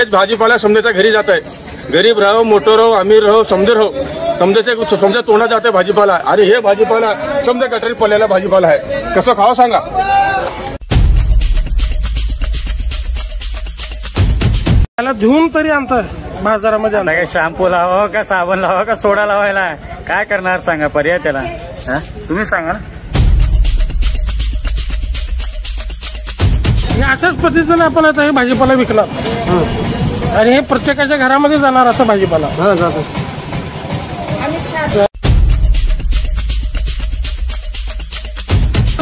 भाजीपाला समजाच्या घरी जात आहे, गरीब राहो मोठं राहो अमीर राहो समजे राहो समजा तोंडात जाते भाजीपाला. अरे हे भाजीपाला समजा गटारी पडलेला भाजीपाला आहे, कसं खावं सांगा. त्याला धुवून तरी आणतात बाजारामध्ये. काय शॅम्पू लावा का साबण लावा का सोडा लावायला, काय करणार सांगा पर्याय त्याला. तुम्ही सांगा ना. अशाच पद्धतीने आपण आता हे भाजीपाला विकला आणि हे प्रत्येकाच्या घरामध्ये जाणार असं भाजीपाला जातो.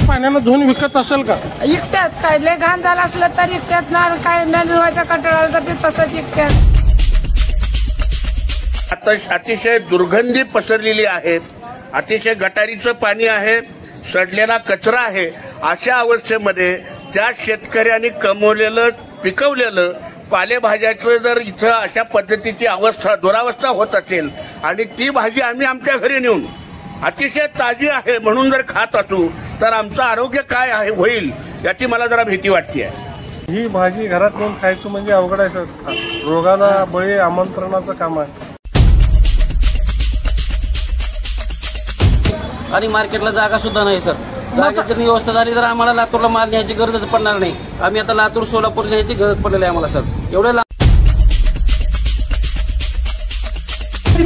पाण्यानं धुवून विकत असेल का? विकतात. काय लय घाण झालं असलं तर विकतात ना, काय न धुवायचा कंटाळा तर ते तसंच विकतात. आता अतिशय दुर्गंधी पसरलेली आहे, अतिशय गटारीचं पाणी आहे, सडलेला कचरा आहे. अशा अवस्थेमध्ये त्या शेतकऱ्यांनी कमवलेलं पिकवलेलं पालेभाज्याचं जर इथं अशा पद्धतीची अवस्था दुरावस्था होत असेल आणि ती भाजी आम्ही आमच्या घरी नेऊन अतिशय ताजी आहे म्हणून जर खात असू तर आमचं आरोग्य काय आहे होईल याची मला जरा भीती वाटते. ही भाजी घरात नेऊन खायचं म्हणजे अवघड आहे सर. रोगाला बळी आमंत्रणाचं काम आहे. आणि मार्केटला जागा सुद्धा नाही सर. जागेची व्यवस्था झाली तर आम्हाला लातूरला माल न्यायची गरजच पडणार नाही. आम्ही आता लातूर सोलापूर न्यायची गरज पडलेली आहे आम्हाला सर. एवढे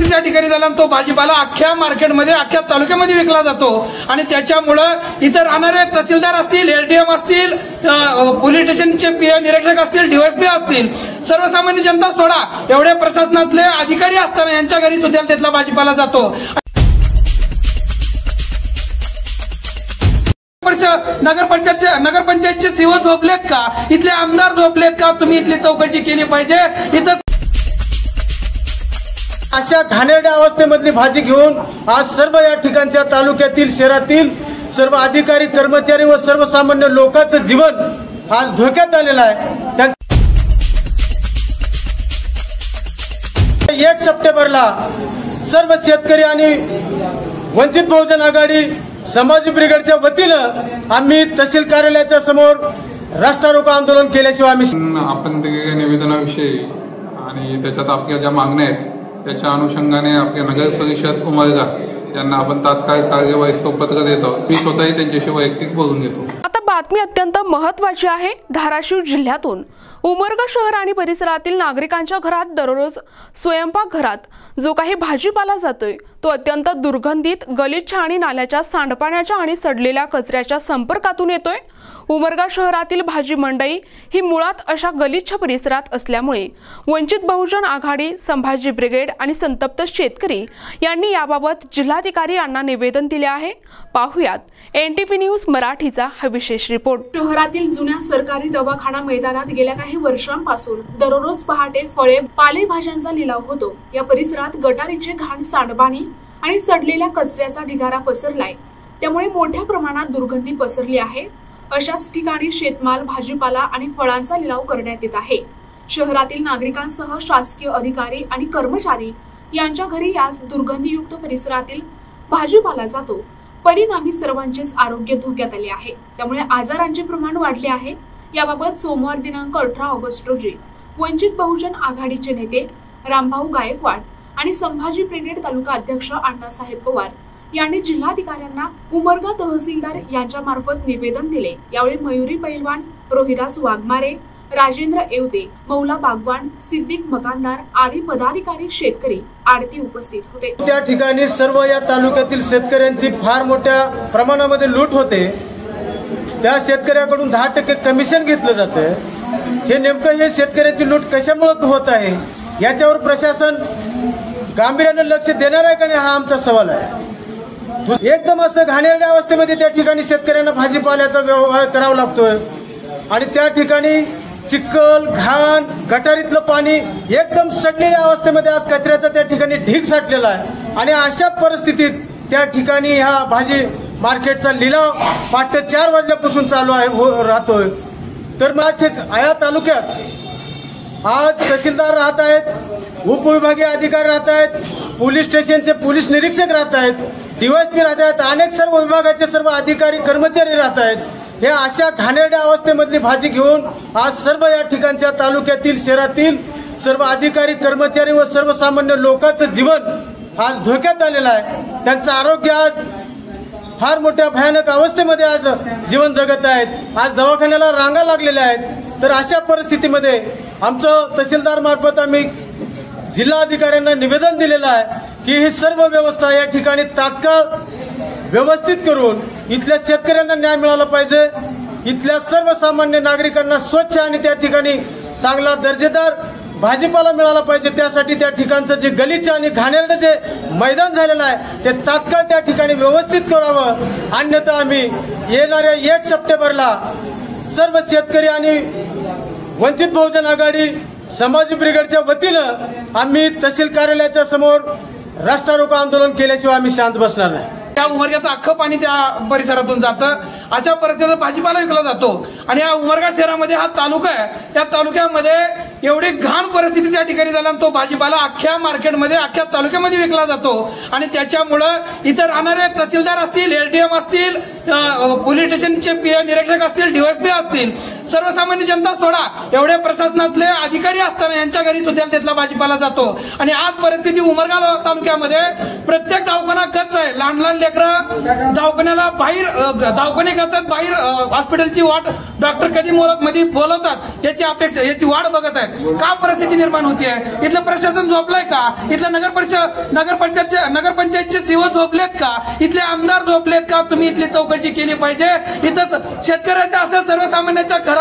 त्या ठिकाणी झाला तो भाजीपाला अख्ख्या मार्केटमध्ये अख्ख्या तालुक्यामध्ये विकला जातो आणि त्याच्यामुळं इथं राहणारे तहसीलदार असतील, एलडीएम असतील, पोलीस स्टेशनचे निरीक्षक असतील, डीवायएसपी असतील, सर्वसामान्य जनता सोडा एवढे प्रशासनातले अधिकारी असताना यांच्या घरी सुद्धा त्यातला भाजीपाला जातो. नगरपंचायतचे सीओ झोपलेत का? इथले आमदार झोपलेत का? तुम्ही इथली चौकशी केली पाहिजे. इथं अशा घाणेरड्या अवस्थेमधली भाजी घेऊन आज सर्व या ठिकाणच्या तालुक्यातील शहरातील सर्व अधिकारी कर्मचारी व सर्वसामान्य लोकांचं जीवन आज धोक्यात आलेलं आहे. 1 सप्टेंबरला सर्व शेतकरी आणि वंचित बहुजन आघाडी समाज ब्रिगेडच्या वतीनं आम्ही तहसील कार्यालयाच्या समोर रास्ता रोको आंदोलन केल्याशिवाय आपण दिलेल्या निवेदनाविषयी आणि त्याच्यात आपल्या ज्या मागण्या आहेत त्याच्या अनुषंगाने आपल्या नगर परिषद उमरगा यांना आपण तात्काळ कार्यवाही पत्र देतो. मी स्वतःही त्यांच्याशी वैयक्तिक बोलून घेतो. आता बातमी अत्यंत महत्त्वाची आहे. धाराशिव जिल्ह्यातून उमरगा शहर आणि परिसरातील नागरिकांच्या घरात दररोज स्वयंपाकघरात जो काही भाजीपाला जातोय तो अत्यंत दुर्गंधित, गलिच्छ आणि नाल्याच्या सांडपाण्याच्या आणि सडलेल्या कचऱ्याच्या संपर्कातून येतोय. उमरगा शहरातील भाजी मंडई ही मुळात अशा गलिच्छ परिसरात असल्यामुळे वंचित बहुजन आघाडी, संभाजी ब्रिगेड आणि संतप्त शेतकरी यांनी याबाबत जिल्हाधिकारी यांना निवेदन दिले आहे. पाहुयात एनटीपी न्यूज मराठीचा हा विशेष रिपोर्ट. शहरातील जुन्या सरकारी दवाखाना मैदानात गेल्या काही वर्षांपासून दररोज पहाटे फळे, पालेभाज्यांचा लिलाव होतो. या परिसरात गटारीचे घाण, सांडपाणी आणि सडलेल्या कचऱ्याचा ढिगारा पसरलाय. त्यामुळे मोठ्या प्रमाणात दुर्गंधी पसरली आहे. अशाच ठिकाणी शेतमाल, भाजीपाला आणि फळांचा लिलाव करण्यात येत आहे. शहरातील नागरिकांसह शासकीय अधिकारी आणि कर्मचारी यांच्या घरी याच दुर्गंधीयुक्त परिसरातील भाजीपाला जातो. परिणामी सर्वांचेच आरोग्य धोक्यात आले आहे. त्यामुळे आजारांचे प्रमाण वाढले आहे. याबाबत सोमवार दिनांक 18 ऑगस्ट रोजी वंचित बहुजन आघाडीचे नेते रामभाऊ गायकवाड आणि संभाजी ब्रिगेड तालुका अध्यक्ष अण्णासाहेब पवार यांनी जिल्हाधिकाऱ्यांना उमरगा तहसीलदार यांच्या मार्फत निवेदन दिले. यावेळी मयुरी पैलवान, रोहिदास वाघमारे, राजेंद्र येवते, मौला बागवान, सिद्दीक मकानदार आदी पदाधिकारी, शेतकरी, आडती उपस्थित होते. त्या ठिकाणी सर्व या तालुक्यातील शेतकऱ्यांची फार मोठ्या प्रमाणामध्ये लूट होते. त्या शेतकऱ्याकडून 10% कमिशन घेतलं जाते. हे नेमकं हे शेतकऱ्याची लूट कशामुळे होत आहे याच्यावर प्रशासन गांभीर्याने लक्ष देणार आहे का नाही हा आमचा सवाल आहे. एकदम असं घाणेरड्या अवस्थेमध्ये त्या ठिकाणी शेतकऱ्यांना भाजीपाल्याचा व्यवहार करावा लागतोय आणि त्या ठिकाणी चिखल, घाण, गटारीतलं पाणी एकदम सडलेल्या अवस्थेमध्ये आज कचऱ्याचा त्या ठिकाणी ढीग साठलेला आहे. आणि अशा परिस्थितीत त्या ठिकाणी ह्या भाजी मार्केटचा लिलाव पहाटे 4 वाजल्यापासून चालू आहे राहतोय. तर मग या तालुक्यात आज तहसीलदार राहत आहेत, उपविभागीय अधिकारी राहत आहेत, पोलीस स्टेशनचे पोलीस निरीक्षक राहत आहेत, डीवायएसपी राहत आहेत, अनेक सर्व विभागाचे सर्व अधिकारी कर्मचारी राहत आहेत. हे अशा घाणेरड्या अवस्थेमधली भाजी घेऊन आज सर्व या ठिकाणच्या तालुक्यातील शहरातील सर्व अधिकारी कर्मचारी व सर्वसामान्य लोकांचं जीवन आज धोक्यात आलेलं आहे. त्यांचं आरोग्य आज फार मोठ्या भयानक अवस्थेमध्ये आज जीवन जगत आहेत. आज दवाखान्याला रांगा लागलेल्या आहेत. तर अशा परिस्थितीमध्ये आमचं तहसीलदार मार्फत आम्ही जिल्हाधिकाऱ्यांना निवेदन दिलेलं आहे की ही सर्व व्यवस्था या ठिकाणी तात्काळ व्यवस्थित करून इथल्या शेतकऱ्यांना न्याय मिळाला पाहिजे. इथल्या सर्वसामान्य नागरिकांना स्वच्छ आणि त्या ठिकाणी चांगला दर्जेदार भाजीपाला मिळाला पाहिजे. त्यासाठी त्या ठिकाणचं जे गलिच्छ आणि घाणेरडं जे मैदान झालेलं आहे ते तात्काळ त्या ठिकाणी व्यवस्थित करावं. अन्यथा आम्ही येणाऱ्या 1 सप्टेंबरला सर्व शेतकरी आणि वंचित बहुजन आघाडी समाज ब्रिगेडच्या वतीनं आम्ही तहसील कार्यालयाच्या समोर रस्ता रोको आंदोलन केल्याशिवाय आम्ही शांत बसणार नाही. त्या उमरग्याचं अख्खं पाणी त्या परिसरातून जातं. अशा परिस्थितीत भाजीपाला विकला जातो आणि या उमरगा शहरामध्ये हा तालुका आहे. या तालुक्यामध्ये एवढी घाण परिस्थिती त्या ठिकाणी झाला तो भाजीपाला अख्ख्या मार्केटमध्ये अख्ख्या तालुक्यामध्ये विकला जातो. आणि त्याच्यामुळं इथं राहणारे तहसीलदार असतील, एलडीएम असतील, पोलीस स्टेशनचे पीए निरीक्षक असतील, डीवायएसपी असतील, सर्वसामान्य जनता सोडा एवढे प्रशासनातले अधिकारी असताना यांच्या घरी सुद्धा त्यातला भाजीपाला जातो. आणि आज परिस्थिती उमरगा तालुक्यामध्ये प्रत्येक दवाखाना गच्च आहे. लहान लहान लेकरं दवाखान्याला बाहेर दवाखाने करतात, बाहेर हॉस्पिटलची वाट डॉक्टर कधी मध्ये बोलवतात याची अपेक्षा याची वाट बघत आहेत. का परिस्थिती निर्माण होतीये? इथलं प्रशासन झोपलंय का? इथलं नगरपंचायतचे सीओ झोपलेत का? इथले आमदार झोपलेत का? तुम्ही इथली चौकशी केली पाहिजे. इथं शेतकऱ्याच्या असेल सर्वसामान्यांच्या घरावर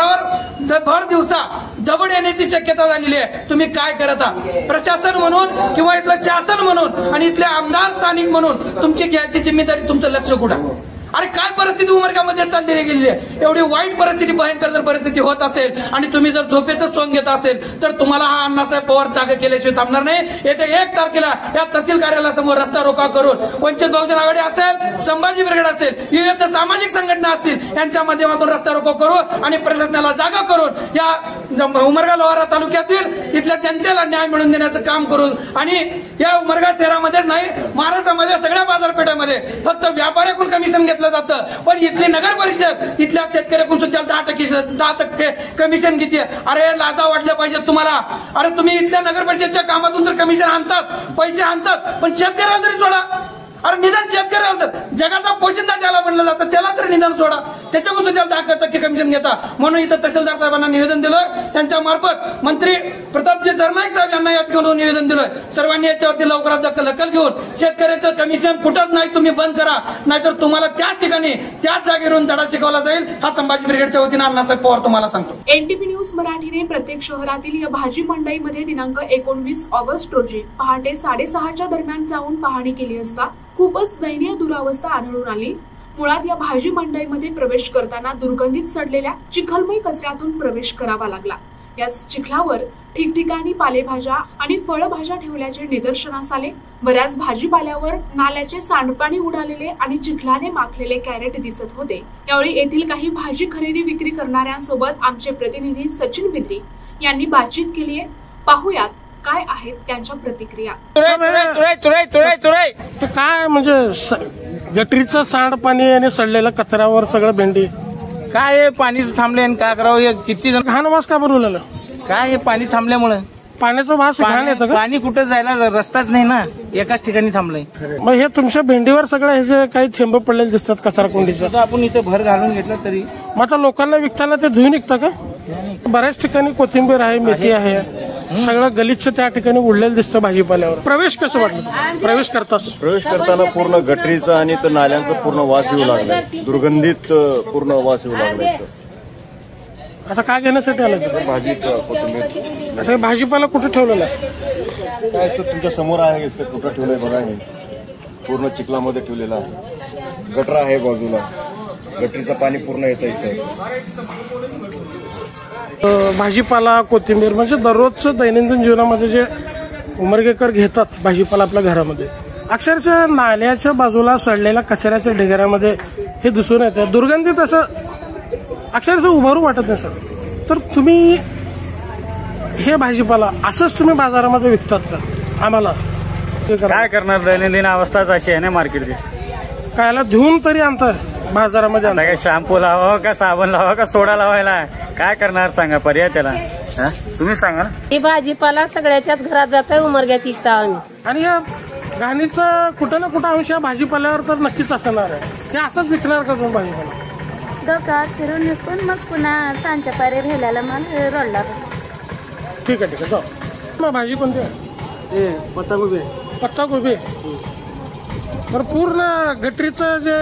भर दिवसा दगड येण्याची शक्यता झालेली आहे. तुम्ही काय करता? प्रशासन म्हणून किंवा इथलं शासन म्हणून आणि इथले आमदार स्थानिक म्हणून तुमची घ्यायची जिम्मेदारी, तुमचं लक्ष कुठं? अरे काय परिस्थिती उमरगामध्ये चालली गेलेली आहे. एवढी वाईट परिस्थिती, भयंकर जर परिस्थिती होत असेल आणि तुम्ही जर झोपेचं सोंग घेत असेल तर तुम्हाला हा अण्णासाहेब पवार जागा केल्याशिवाय थांबणार नाही. येत्या 1 तारखेला या तहसील कार्यालयासमोर रस्ता रोका करून वंचित बहुजन आघाडी असेल, संभाजी ब्रिगेड असेल, विविध सामाजिक संघटना असतील यांच्या माध्यमातून रस्ता रोको करू आणि प्रशासनाला जागा करून या उमरगा लोहारा तालुक्यातील इथल्या जनतेला न्याय मिळवून देण्याचं काम करू. आणि या उमरगा शहरामध्येच नाही, महाराष्ट्रामध्ये सगळ्या बाजारपेठामध्ये फक्त व्यापाऱ्याकडून कमिशन घेतलं जातं, पण इथली नगर परिषद इथल्या शेतकऱ्याकडून सुद्धा 10% कमिशन घेते. अरे लाजा वाटल्या पाहिजे तुम्हाला. अरे तुम्ही इथल्या नगर परिषदच्या कामातून तर कमिशन आणतात, पैसे आणतात, पण शेतकऱ्याला तरी सोडा. अरे निदान शेतकऱ्याला जगाचा पोशिंदा ज्याला म्हणलं जातं त्याला तर निदान सोडा. त्याच्यापासून त्याला 10% कमिशन घेता. म्हणून इथं तहसीलदार साहेबांना निवेदन दिलं. त्यांच्या मार्फत मंत्री प्रतापजी सरनाईक साहेब यांना या ठिकाणी निवेदन दिलं. सर्वांनी याच्यावरती लवकरात दखल घेऊन शेतकऱ्याचं कमिशन कुठंच नाही तुम्ही बंद करा, नाहीतर तुम्हाला त्याच ठिकाणी त्याच जागेवरून धडा शिकवला जाईल. हा संभाजी ब्रिगेडच्या वतीनं अण्णासाहेब पवार तुम्हाला सांगतो. एनटीपी न्यूज मराठीने प्रत्येक शहरातील या भाजी मंडईमध्ये दिनांक 19 ऑगस्ट रोजी पहाटे 6:30च्या दरम्यान जाऊन पाहणी केली असता खूपच दयनीय दुरावस्था आढळून आली. मुळात या भाजी मंडईमध्ये प्रवेश करताना दुर्गंधीत सडलेल्या चिखलमय कचऱ्यातून प्रवेश करावा लागला. याच चिखलावर ठिकठिकाणी पालेभाज्या आणि फळभाज्या ठेवल्याचे निदर्शनास आले. बऱ्याच भाजीपाल्यावर नाल्याचे सांडपाणी उडालेले आणि चिखलाने माखलेले कॅरेट दिसत होते. यावेळी येथील काही भाजी खरेदी विक्री करणाऱ्यांसोबत आमचे प्रतिनिधी सचिन बिद्री यांनी बातचीत केली आहे. पाहूयात काय आहेत त्यांच्या प्रतिक्रिया. काय म्हणजे गटरीचं सांडपाणी आणि सडलेल्या कचऱ्यावर सगळं भेंडी काय पाणीच थांबले आणि काय करावं? किती जण घाण वास का बनवलेलं? काय हे पाणी थांबल्यामुळे पाण्याचा वास घाण येतं का? पाणी कुठं जायला रस्ताच नाही ना, एकाच ठिकाणी थांबलंय. मग हे तुमच्या भेंडीवर सगळं हे जे काही थेंब पडलेले दिसतात कचरा कोंडीचं, आपण इथे भर घालून घेतलं तरी मग आता लोकांना विकताना ते धुवून निघतं का? बऱ्याच ठिकाणी कोथिंबीर आहे, मेथी आहे, सगळं गलिच्छ त्या ठिकाणी उडलेलं दिसतं भाजीपाल्यावर. प्रवेश कसं वाटलं? प्रवेश करताना पूर्ण गटरीचा आणि नाल्यांचा पूर्ण वास येऊ लागला, दुर्गंधित पूर्ण वास येऊ लागला. आता काय घेण्यासाठी आलं? भाजी कोथिंबीर. आता भाजीपाला कुठे ठेवलेला आहे? काय तर तुमच्या समोर आहे, कुठं ठेवलंय बघा. हे पूर्ण चिखलामध्ये ठेवलेला आहे. गटर आहे बाजूला, गटरीचं पाणी पूर्ण येतं इथे. भाजीपाला कोथिंबीर म्हणजे दररोजचं दैनंदिन जीवनामध्ये जे उमरगेकर घेतात भाजीपाला आपल्या घरामध्ये, अक्षरशः नाल्याच्या बाजूला सडलेल्या कचऱ्याच्या ढिगाऱ्यामध्ये हे दिसून येतं. दुर्गंधीत असं अक्षरशः उभारू वाटत नाही सर. तर तुम्ही हे भाजीपाला असंच तुम्ही बाजारामध्ये विकतात का? आम्हाला काय करणार? दैनंदिन अवस्थाच अशी आहे ना मार्केटची. कायला धुवून तरी आणतात बाजारामध्ये? काय शॅम्पू लावा का साबण लावा का सोडा लावायला? काय करणार सांगा? पर्याय त्याला तुम्ही सांगा ना. ही भाजीपाला सगळ्याच्याच घरात जातोय, उमरग्यात विकता आम्ही. आणि या घाणीचं कुठं ना कुठं अंश या भाजीपाल्यावर तर नक्कीच असणार आहे. हे असंच विकणार का तुम्ही भाजीपाला? डोक्यावर फिरून निघून मग पुन्हा सांच्या पारे राहिल्याला मग रोडला बसतो. ठीक आहे जाऊ. मग भाजी कोणती आहे? पत्तागोबी. पत्तागोबी. तर पूर्ण गटरीचं जे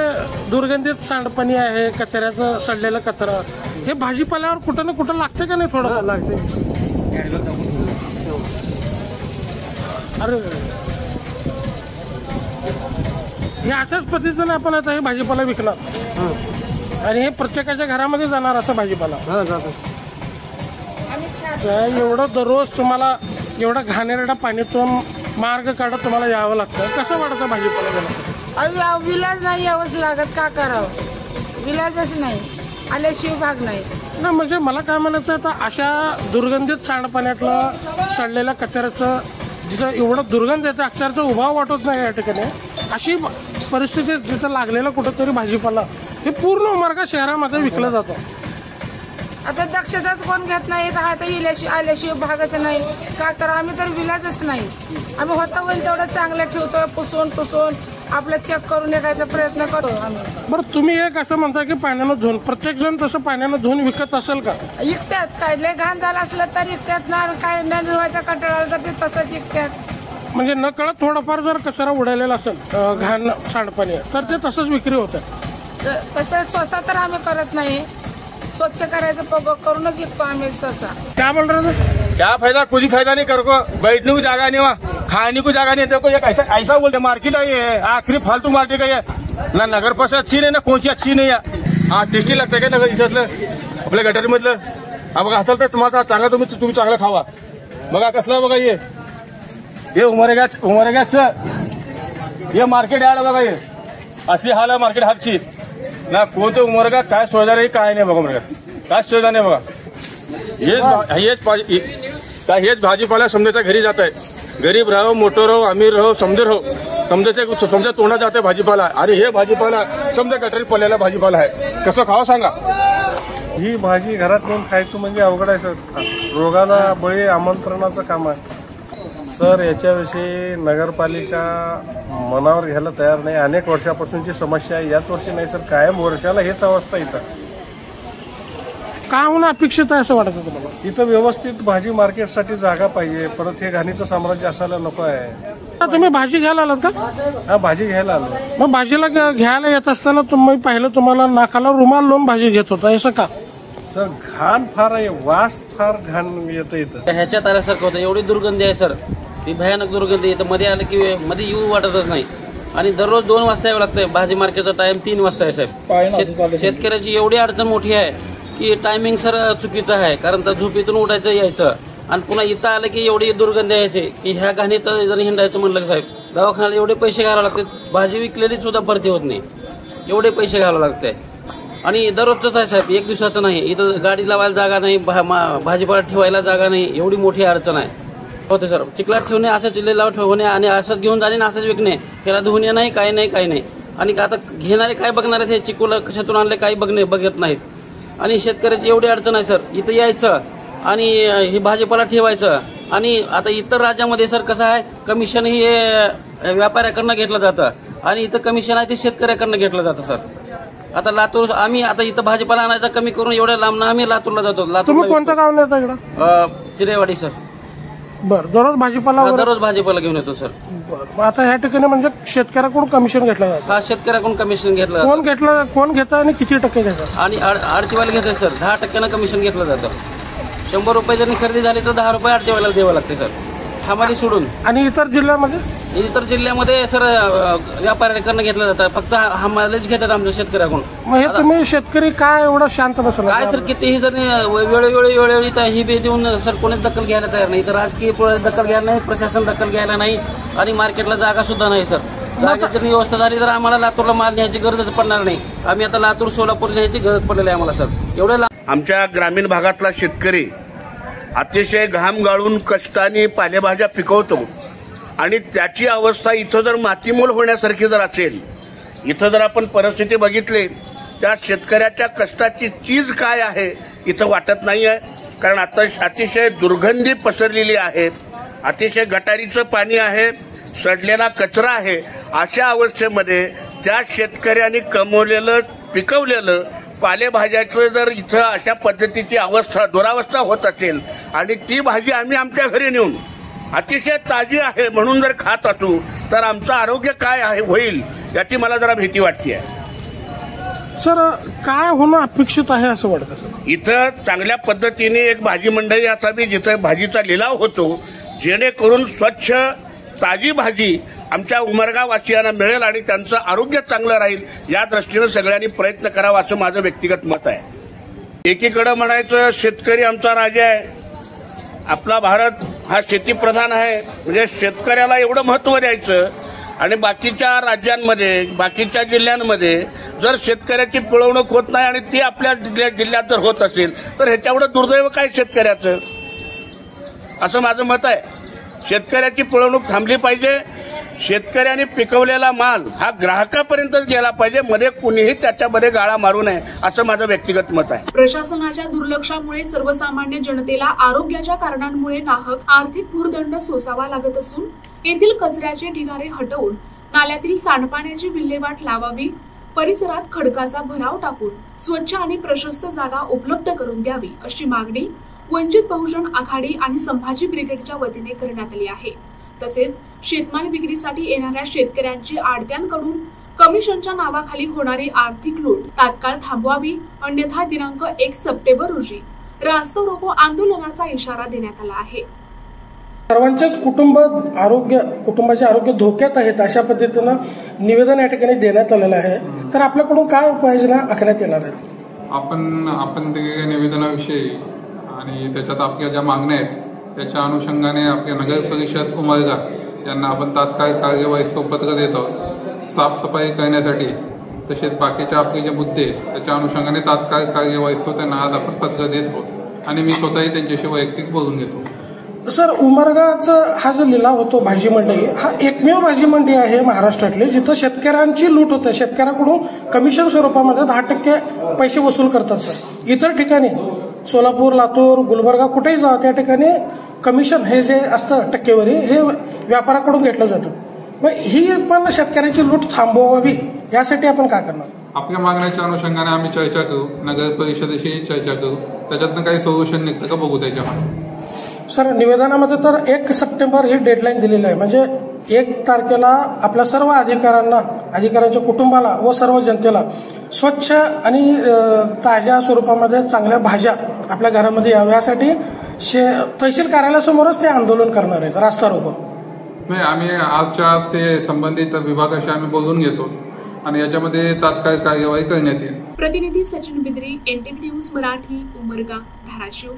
दुर्गंधित सांडपाणी आहे, कचऱ्याचं सडलेला कचरा, हे भाजीपाल्यावर कुठं ना कुठं लागते का नाही? थोडं लागते. अरे हे अशाच पद्धतीने आपण आता हे भाजीपाला विकणार आणि हे प्रत्येकाच्या घरामध्ये जाणार असं भाजीपाला. एवढं दररोज तुम्हाला एवढं घाणेरडा पाणीतून मार्ग काढत तुम्हाला यावं लागतं. कसं वाटतं भाजीपाला गेला? विलाज नाही यावंच लागत, का करावं? विलाजच नाही, आल्याशिवाय भाग नाही ना. म्हणजे मला काय म्हणायचं, आता अशा दुर्गंधित सांडपाण्यातलं सडलेल्या कचऱ्याचं जिथं एवढं दुर्गंध येतं अक्षरचा उभा वाटत नाही या ठिकाणी, अशी परिस्थिती जिथं लागलेलं कुठंतरी भाजीपाला हे पूर्ण उमरगा शहरामध्ये विकलं जातं. आता दक्षताच कोण घेत नाही. आता आल्याशिवाय भागच नाही, का करा? आम्ही तर विलाजच नाही. आम्ही होता होईल तेवढं चांगलं ठेवतो, पुसून आपलं चेक करून येण्याचा प्रयत्न करतो आम्ही. बरं, तुम्ही एक असं म्हणता की पाण्यानं धुवून, प्रत्येक जण तसं पाण्यानं धुवून विकत असेल का? विकतात. काय लय घाण झालं असलं तर विकतात ना, काय न धुवायचा कंटाळा तर ते तसंच विकतात. म्हणजे न कळत थोडाफार जर कचरा उडालेला असेल, घाण सांडपाणी, तर ते तसंच विक्री होतं. तसं स्वतः तर आम्ही करत नाही, स्वच्छ करायचं करूनच विकतो आम्ही स्वतः. क्या बोल रहे थे? क्या फायदा? कुछ फायदा नहीं कर को, बैठने को जगह नहीं, वहाँ खाने को जगह नहीं. देखो ये ऐसा बोलते मार्केट है, ये आखिरी फालतू मार्केट है. ना नगर परिषद अच्छी नाही, ना कोणची अच्छी नाही. हा टेस्टी लागतं का नगर इथलं आपल्या गटारीमधलं? हा बघा, असेल तर तुम्हाला चांगला तुम्ही चांगलं खावा. बघा कसलं, बघा हे उमरग्याचं हे मार्केट यार्ड बघा, हे असली हाल आहे मार्केट हालची ना. कोणतं उमरगा काय सुविधा नाही, काय नाही बघा. उमरगात काय सुविधा नाही बघा. हेच भाजीपाला समजाच्या घरी जात आहे. गरीब राहो, मोठं राहो, अमीर राहो, समजा राहो, समजा तोंडात जाते भाजीपाला. आणि हे भाजीपाला समजा गटारी पडलेला भाजीपाला आहे. कसं खावं सांगा? ही भाजी घरात नेऊन खायचं म्हणजे अवघड आहे सर. रोगाला बळी आमंत्रणाचं काम आहे सर. याच्याविषयी नगरपालिका मनावर घ्यायला तयार नाही. अनेक वर्षापासूनची समस्या आहे. याच वर्षी नाही सर, कायम वर्षाला हेच अवस्था इथं. काय होणं अपेक्षित आहे असं वाटतं तुम्हाला? इथं व्यवस्थित भाजी मार्केटसाठी जागा पाहिजे. परत हे घाणीचं साम्राज्य असायला नको आहे. तुम्ही भाजी घ्यायला आलात का? हा, भाजी घ्यायला आलो. मग भाजीला घ्यायला येत असताना तुम्ही पाहिलं, तुम्हाला नाकाला रुमाल लावून भाजी घेत होता, असं का? सर घाण फार आहे, वास फार घाण येतं इथं. ह्याच्यात आल्यासारखं होतं. एवढी दुर्गंधी आहे सर, ती भयानक दुर्गंधी येतं. मध्ये आलं की मध्ये येऊ वाटतच नाही. आणि दररोज 2 वाजता यावं लागतंय. भाजी मार्केटचा टाइम 3 वाजता आहे साहेब. शेतकऱ्याची एवढी अडचण मोठी आहे की टायमिंग सर चुकीचं आहे. कारण तर झोपेतून उठायचं यायचं आणि पुन्हा इथं आलं की एवढी दुर्गंधी यायची की ह्या घाणीत जर हिंडायचं म्हणलं साहेब, दवाखान्याला एवढे पैसे घालावे लागतात. भाजी विकलेली सुद्धा भरती होत नाही, एवढे पैसे घालावे लागते. आणि दररोजच आहे साहेब, एक दिवसाचं नाही. इथं गाडी लावायला जागा नाही, भाजीपाला ठेवायला जागा नाही. एवढी मोठी अडचण आहे होते सर. चिखलात ठेवणे, असंच लावून ठेवणे आणि असंच घेऊन जाणे, असंच विकणे. त्याला धुणे नाही, काही नाही. आणि आता घेणारे काय बघणार आहेत? हे चिखल कशातून आणले काही बघत नाहीत. आणि शेतकऱ्याची एवढी अडचण आहे सर. इथं यायचं आणि हे भाजीपाला ठेवायचं. आणि आता इतर राज्यामध्ये सर कसं आहे, कमिशन हे व्यापाऱ्याकडनं घेतलं जातं आणि इथं कमिशन आहे ते शेतकऱ्याकडनं घेतलं जातं सर. आता लातूर, आम्ही आता इथं भाजीपाला आणायचा कमी करून एवढ्या लांब आम्ही लातूरला जातो. तुम्ही कोणतं गाव नेता इकडं? चिरेवाडी सर. बरं, दररोज भाजीपाला घेऊन येतो सर. बरं, आता ह्या ठिकाणी म्हणजे शेतकऱ्याकडून कमिशन घेतलं जातं? हा, शेतकऱ्याकडून कमिशन घेतलं. कोण घेतं आणि किती टक्के घेतं? आणि आडतीवाले घेतात सर. 10% कमिशन घेतलं जातं. 100 रुपये जरी खरेदी झाली तर 10 रुपये आडतीवाल्याला द्यावं लागते सर, हमाली सोडून. आणि इतर जिल्ह्यामध्ये सर व्यापाऱ्याकडनं घेतलं जातं. फक्त हमालीच घेतात आमच्या शेतकऱ्याकडून. मग हे तुम्ही शेतकरी काय एवढं शांत बसला? काय सर, कितीही जर वेळोवेळी ही बी देऊन सर कोणीच दखल घ्यायला तयार नाही. तर राजकीय दखल घ्यायला नाही, प्रशासन दखल घ्यायला नाही आणि मार्केटला जागा सुद्धा नाही सर. जागेची व्यवस्था झाली तर आम्हाला लातूरला माल न्यायची गरजच पडणार नाही. आम्ही आता लातूर, सोलापूर न्यायची गरज पडलेली आहे आम्हाला सर. एवढं आमच्या ग्रामीण भागातला शेतकरी अतिशय घाम गाळून कष्टाने पालेभाज्या पिकवतो आणि त्याची अवस्था इथं जर मातीमोल होण्यासारखी जर असेल, इथं जर आपण परिस्थिती बघितली, त्या शेतकऱ्याच्या कष्टाची चीज काय आहे इथं वाटत नाही आहे. कारण आता अतिशय दुर्गंधी पसरलेली आहे, अतिशय गटारीचं पाणी आहे, सडलेला कचरा आहे. अशा अवस्थेमध्ये त्या शेतकऱ्यांनी कमवलेलं पिकवलेलं पालेभाज्याचं जर इथं अशा पद्धतीची दुरावस्था होत असेल आणि ती भाजी आम्ही आमच्या घरी नेऊन अतिशय ताजी आहे म्हणून जर खात असू तर आमचं आरोग्य काय होईल याची मला जरा भीती वाटते. सर, काय होणं अपेक्षित आहे असं वाटतं सर? इथं चांगल्या पद्धतीने एक भाजी मंडई असावी जिथं भाजीचा लिलाव होतो, जेणेकरून स्वच्छ ताजी भाजी आमच्या उमरगावासियांना मिळेल आणि त्यांचं आरोग्य चांगलं राहील या दृष्टीनं सगळ्यांनी प्रयत्न करावा असं माझं व्यक्तिगत मत आहे. एकीकडे म्हणायचं शेतकरी आमचा राजा आहे, आपला भारत हा शेतीप्रधान आहे, म्हणजे शेतकऱ्याला एवढं महत्व द्यायचं आणि बाकीच्या राज्यांमध्ये बाकीच्या जिल्ह्यांमध्ये जर शेतकऱ्याची पिळवणूक होत नाही आणि ती आपल्या जिल्ह्यात जर होत असेल तर ह्याच्यावर दुर्दैव काय शेतकऱ्याचं, असं माझं मत आहे. शेतकऱ्याची पिळवणूक थांबली पाहिजे. शेतकऱ्यांनी पिकवलेला माल हा ग्राहकापर्यंतच गेला पाहिजे, मध्ये कुणीही त्याच्यामध्ये गाळा मारू नये असं माझं व्यक्तिगत मत आहे. प्रशासनाच्या दुर्लक्षामुळे सर्वसामान्य जनतेला आरोग्याच्या कारणांमुळे नाहक आर्थिक भूर्दंड सोसावा लागत असून येथील कचऱ्याचे ढिगारे हटवून नाल्यातील सांडपाण्याची विल्हेवाट लावावी, परिसरात खडकाचा भराव टाकून स्वच्छ आणि प्रशस्त जागा उपलब्ध करून द्यावी अशी मागणी वंचित बहुजन आघाडी आणि संभाजी ब्रिगेडच्या वतीने करण्यात आली आहे. तसेच शेतमाल विक्रीसाठी येणाऱ्या शेतकऱ्यांची आडत्यांकडून कमिशनच्या नावाखाली होणारी आर्थिक लूट तात्काळ थांबवावी, अन्यथा दिनांक 1 सप्टेंबर रोजी रास्ता रोको आंदोलनाचा इशारा देण्यात आला आहे. सर्वांचेच कुटुंबाचे आरोग्य धोक्यात आहेत अशा पद्धतीनं निवेदन या ठिकाणी देण्यात आलेलं आहे. तर आपल्याकडून काय उपाययोजना आखण्यात येणार आहेत? आपण दिलेल्या निवेदनाविषयी आणि त्याच्यात आपल्या ज्या मागण्या आहेत त्याच्या अनुषंगाने आपल्या नगर परिषद उमरगा यांना आपण तात्काळ कार्यवाहीचं पत्र देत आहोत. साफसफाई करण्यासाठी तसेच बाकीचे आपले जे मुद्दे त्याच्या अनुषंगाने तात्काळ कार्यवाहीचं त्यांना आज आपण पत्र देत आहोत आणि मी स्वतःही त्यांच्याशी वैयक्तिक बोलून घेतो. सर, उमरगाचा हा जो लिलाव होतो भाजी मंडई, हा एकमेव भाजी मंडी आहे महाराष्ट्रातली जिथं शेतकऱ्यांची लूट होते. शेतकऱ्याकडून कमिशन स्वरूपामध्ये 10% पैसे वसूल करतात. सर, इतर ठिकाणी सोलापूर, लातूर, गुलबर्गा कुठेही जावं त्या ठिकाणी कमिशन हे जे असतं टक्केवारी हे व्यापाराकडून घेतलं जातं. मग ही पण शेतकऱ्यांची लूट थांबवावी यासाठी आपण काय करणार? आपल्या मागण्याच्या अनुषंगाने आम्ही चर्चा करू, नगर परिषदेशी चर्चा करू, त्याच्यातनं काही सोल्युशन निघतं का बघू त्याच्यामध्ये. सर, निवेदनामध्ये तर 1 सप्टेंबर ही डेडलाईन दिलेली आहे, म्हणजे 1 तारखेला आपल्या सर्व अधिकाऱ्यांच्या कुटुंबाला व सर्व जनतेला स्वच्छ आणि ताज्या स्वरूपामध्ये चांगल्या भाज्या आपल्या घरामध्ये याव्या यासाठी तहसील कार्यालयासमोरच ते आंदोलन करणार आहेत, रास्ता रोको. नाही, आम्ही आजच्या आज ते संबंधित विभागाशी आम्ही बोलून घेतो आणि याच्यामध्ये तात्काळ कार्यवाही करण्यात येईल. प्रतिनिधी सचिन बिद्री, NTV न्यूज मराठी, उमरगा, धाराशिव.